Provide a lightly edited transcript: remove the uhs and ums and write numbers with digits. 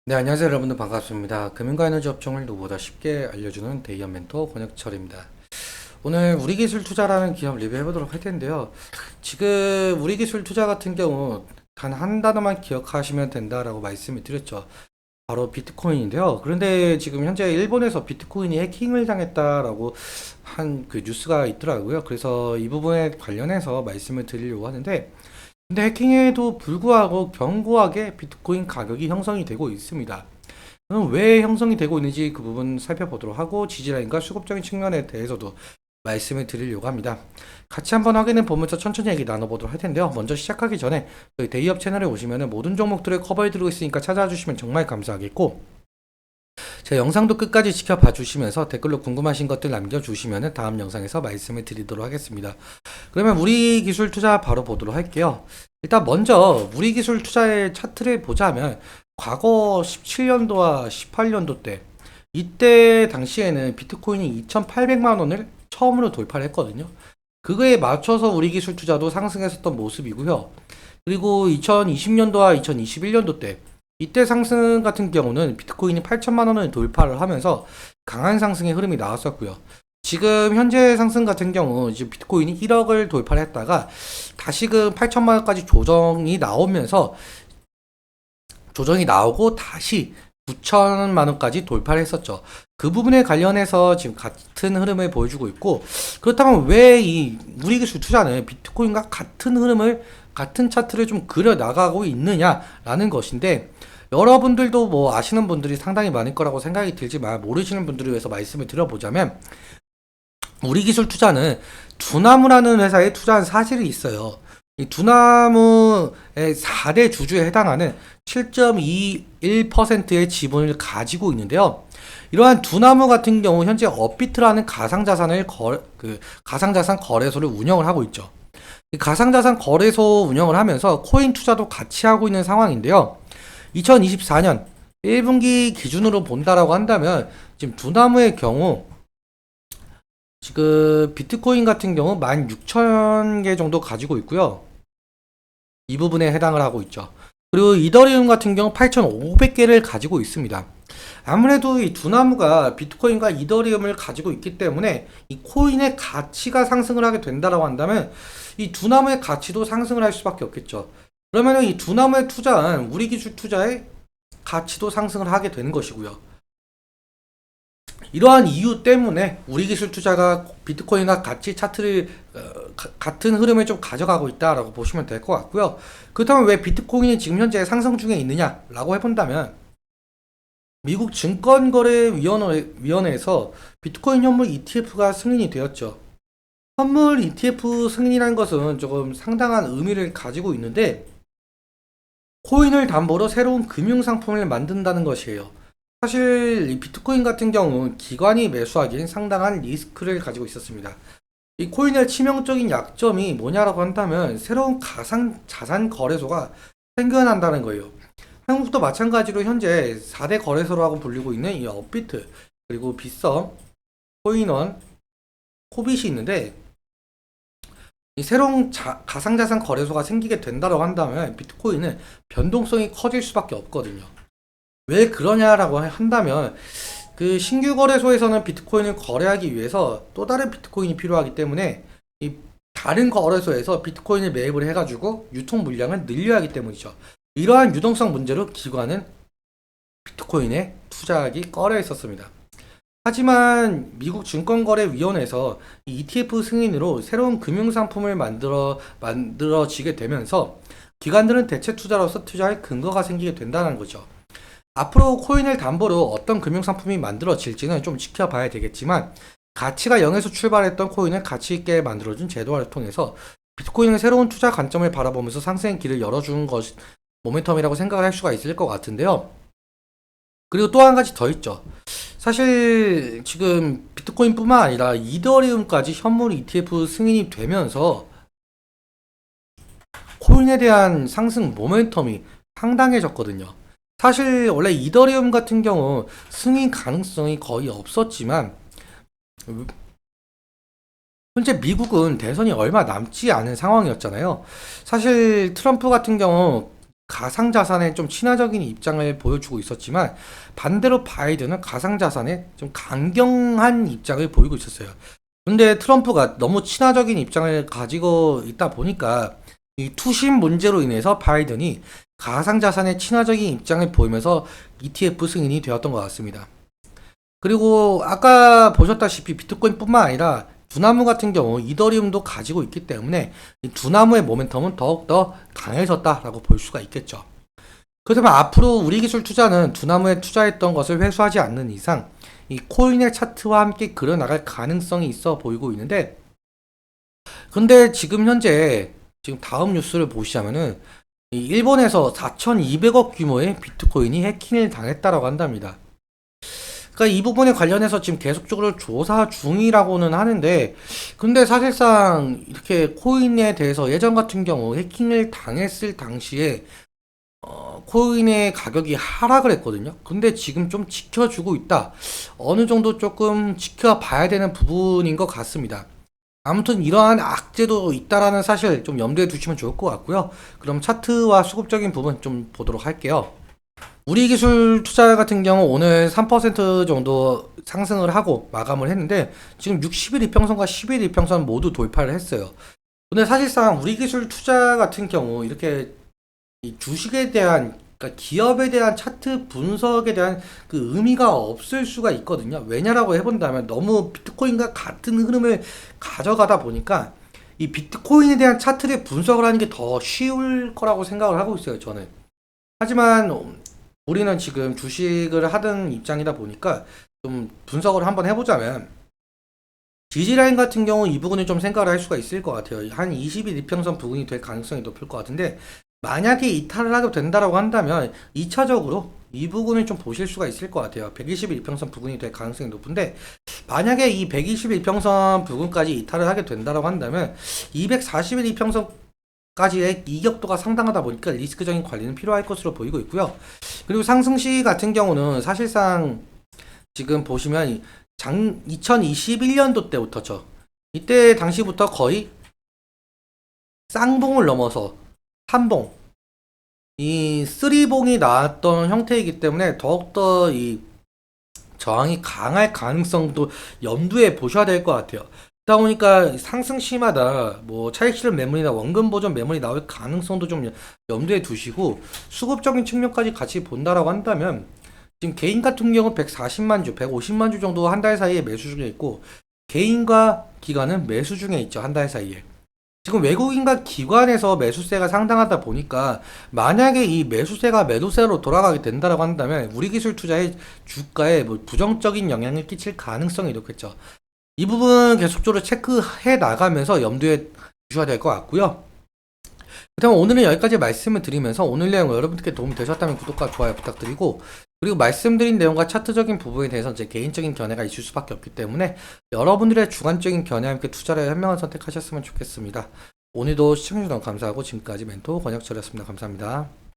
네, 안녕하세요. 여러분들 반갑습니다. 금융과 에너지 업종을 누구보다 쉽게 알려주는 데이어 멘토 권혁철입니다. 오늘 우리기술 투자라는 기업 리뷰해 보도록 할 텐데요. 지금 우리기술 투자 같은 경우 단 한 단어만 기억하시면 된다라고 말씀을 드렸죠. 바로 비트코인인데요. 그런데 지금 현재 일본에서 비트코인이 해킹을 당했다라고 한 그 뉴스가 있더라고요. 그래서 이 부분에 관련해서 말씀을 드리려고 하는데, 근데 해킹에도 불구하고 견고하게 비트코인 가격이 형성이 되고 있습니다. 그럼 왜 형성이 되고 있는지 그 부분 살펴보도록 하고 지지라인과 수급적인 측면에 대해서도 말씀을 드리려고 합니다. 같이 한번 확인해 보면서 천천히 얘기 나눠보도록 할 텐데요. 먼저 시작하기 전에 저희 데이업 채널에 오시면 모든 종목들을 커버해 드리고 있으니까 찾아와 주시면 정말 감사하겠고, 제 영상도 끝까지 지켜봐 주시면서 댓글로 궁금하신 것들 남겨주시면 다음 영상에서 말씀을 드리도록 하겠습니다. 그러면 우리 기술 투자 바로 보도록 할게요. 일단 먼저 우리 기술 투자의 차트를 보자면 과거 17년도와 18년도 때 이때 당시에는 비트코인이 2,800만 원을 처음으로 돌파를 했거든요. 그거에 맞춰서 우리 기술 투자도 상승했었던 모습이고요. 그리고 2020년도와 2021년도 때 이때 상승 같은 경우는 비트코인이 8천만 원을 돌파를 하면서 강한 상승의 흐름이 나왔었고요. 지금 현재 상승 같은 경우 지금 비트코인이 1억을 돌파를 했다가 다시금 8천만 원까지 조정이 나오고 다시 9천만 원까지 돌파를 했었죠. 그 부분에 관련해서 지금 같은 흐름을 보여주고 있고, 그렇다면 왜 이 우리 기술 투자는 비트코인과 같은 흐름을 같은 차트를 좀 그려 나가고 있느냐라는 것인데, 여러분들도 뭐 아시는 분들이 상당히 많을 거라고 생각이 들지만 모르시는 분들을 위해서 말씀을 드려보자면, 우리 기술 투자는 두나무라는 회사에 투자한 사실이 있어요. 이 두나무의 4대 주주에 해당하는 7.21%의 지분을 가지고 있는데요. 이러한 두나무 같은 경우 현재 업비트라는 가상자산 거래소를 운영을 하고 있죠. 이 가상자산 거래소 운영을 하면서 코인 투자도 같이 하고 있는 상황인데요. 2024년 1분기 기준으로 본다라고 한다면 지금 두나무의 경우 지금 비트코인 같은 경우 16,000개 정도 가지고 있고요. 이 부분에 해당을 하고 있죠. 그리고 이더리움 같은 경우 8,500개를 가지고 있습니다. 아무래도 이 두나무가 비트코인과 이더리움을 가지고 있기 때문에 이 코인의 가치가 상승을 하게 된다라고 한다면 이 두나무의 가치도 상승을 할 수밖에 없겠죠. 그러면 이 두나무에 투자한 우리 기술 투자의 가치도 상승을 하게 되는 것이고요. 이러한 이유 때문에 우리 기술 투자가 비트코인과 같이 차트를 같은 흐름을 좀 가져가고 있다라고 보시면 될 것 같고요. 그렇다면 왜 비트코인이 지금 현재 상승 중에 있느냐라고 해본다면 미국 증권거래위원회에서 비트코인 현물 ETF가 승인이 되었죠. 현물 ETF 승인이라는 것은 조금 상당한 의미를 가지고 있는데 코인을 담보로 새로운 금융상품을 만든다는 것이에요. 사실 이 비트코인 같은 경우 기관이 매수하기엔 상당한 리스크를 가지고 있었습니다. 이 코인의 치명적인 약점이 뭐냐라고 한다면 새로운 가상 자산 거래소가 생겨난다는 거예요. 한국도 마찬가지로 현재 4대 거래소라고 불리고 있는 이 업비트, 그리고 빗썸, 코인원, 코빗이 있는데 이 새로운 가상자산 거래소가 생기게 된다고 한다면 비트코인은 변동성이 커질 수밖에 없거든요. 왜 그러냐라고 한다면 그 신규 거래소에서는 비트코인을 거래하기 위해서 또 다른 비트코인이 필요하기 때문에 이 다른 거래소에서 비트코인을 매입을 해가지고 유통 물량을 늘려야 하기 때문이죠. 이러한 유동성 문제로 기관은 비트코인에 투자하기 꺼려 있었습니다. 하지만 미국 증권거래위원회에서 이 ETF 승인으로 새로운 금융상품을 만들어지게 되면서 기관들은 대체 투자로서 투자할 근거가 생기게 된다는 거죠. 앞으로 코인을 담보로 어떤 금융상품이 만들어질지는 좀 지켜봐야 되겠지만 가치가 0에서 출발했던 코인을 가치 있게 만들어준 제도화를 통해서 비트코인의 새로운 투자 관점을 바라보면서 상승의 길을 열어준 것이 모멘텀이라고 생각을 할 수가 있을 것 같은데요. 그리고 또 한 가지 더 있죠. 사실 지금 비트코인뿐만 아니라 이더리움까지 현물 ETF 승인이 되면서 코인에 대한 상승 모멘텀이 상당해졌거든요. 사실 원래 이더리움 같은 경우 승인 가능성이 거의 없었지만 현재 미국은 대선이 얼마 남지 않은 상황이었잖아요. 사실 트럼프 같은 경우 가상자산에 좀 친화적인 입장을 보여주고 있었지만 반대로 바이든은 가상자산에 좀 강경한 입장을 보이고 있었어요. 근데 트럼프가 너무 친화적인 입장을 가지고 있다 보니까 이 투신 문제로 인해서 바이든이 가상자산에 친화적인 입장을 보이면서 ETF 승인이 되었던 것 같습니다. 그리고 아까 보셨다시피 비트코인뿐만 아니라 두나무 같은 경우 이더리움도 가지고 있기 때문에 이 두나무의 모멘텀은 더욱더 강해졌다라고 볼 수가 있겠죠. 그렇다면 앞으로 우리 기술 투자는 두나무에 투자했던 것을 회수하지 않는 이상 이 코인의 차트와 함께 그려나갈 가능성이 있어 보이고 있는데, 근데 지금 현재 지금 다음 뉴스를 보시자면은 이 일본에서 4,200억 규모의 비트코인이 해킹을 당했다라고 한답니다. 그러니까 이 부분에 관련해서 지금 계속적으로 조사 중이라고는 하는데, 근데 사실상 이렇게 코인에 대해서 예전 같은 경우 해킹을 당했을 당시에 코인의 가격이 하락을 했거든요. 근데 지금 좀 지켜주고 있다. 어느 정도 조금 지켜봐야 되는 부분인 것 같습니다. 아무튼 이러한 악재도 있다라는 사실 좀 염두에 두시면 좋을 것 같고요. 그럼 차트와 수급적인 부분 좀 보도록 할게요. 우리 기술 투자 같은 경우 오늘 3% 정도 상승을 하고 마감을 했는데 지금 60일 이평선과 10일 이평선 모두 돌파를 했어요. 근데 사실상 우리 기술 투자 같은 경우 이렇게 이 주식에 대한, 그러니까 기업에 대한 차트 분석에 대한 그 의미가 없을 수가 있거든요. 왜냐라고 해본다면 너무 비트코인과 같은 흐름을 가져가다 보니까 이 비트코인에 대한 차트를 분석을 하는 게 더 쉬울 거라고 생각을 하고 있어요, 저는. 하지만 우리는 지금 주식을 하던 입장이다 보니까 좀 분석을 한번 해보자면 지지라인 같은 경우 이 부분을 좀 생각을 할 수가 있을 것 같아요. 한 20일 이평선 부근이 될 가능성이 높을 것 같은데, 만약에 이탈을 하게 된다라고 한다면 2차적으로 이 부분을 좀 보실 수가 있을 것 같아요. 120일 이평선 부근이 될 가능성이 높은데, 만약에 이 120일 이평선 부근까지 이탈을 하게 된다라고 한다면 240일 이평선까지의 이격도가 상당하다 보니까 리스크적인 관리는 필요할 것으로 보이고 있고요. 그리고 상승시 같은 경우는 사실상 지금 보시면 2021년도 때부터죠. 이때 당시부터 거의 쌍봉을 넘어서 3봉, 이 3봉이 나왔던 형태이기 때문에 더욱더 이 저항이 강할 가능성도 염두에 보셔야 될 것 같아요. 그러다 보니까 상승 시마다 뭐 차익 실현 매물이나 원금 보전 매물이 나올 가능성도 좀 염두에 두시고, 수급적인 측면까지 같이 본다라고 한다면 지금 개인 같은 경우 140만 주, 150만 주 정도 한 달 사이에 매수 중에 있고, 개인과 기관은 매수 중에 있죠. 한 달 사이에. 지금 외국인과 기관에서 매수세가 상당하다 보니까 만약에 이 매수세가 매도세로 돌아가게 된다라고 한다면 우리 기술 투자의 주가에 뭐 부정적인 영향을 끼칠 가능성이 높겠죠. 이 부분 계속적으로 체크해 나가면서 염두에 두셔야 될 것 같고요. 그렇다면 오늘은 여기까지 말씀을 드리면서 오늘 내용 여러분들께 도움이 되셨다면 구독과 좋아요 부탁드리고, 그리고 말씀드린 내용과 차트적인 부분에 대해서 제 개인적인 견해가 있을 수밖에 없기 때문에 여러분들의 주관적인 견해와 함께 투자를 현명한 선택하셨으면 좋겠습니다. 오늘도 시청해주셔서 감사하고 지금까지 멘토 권혁철이었습니다. 감사합니다.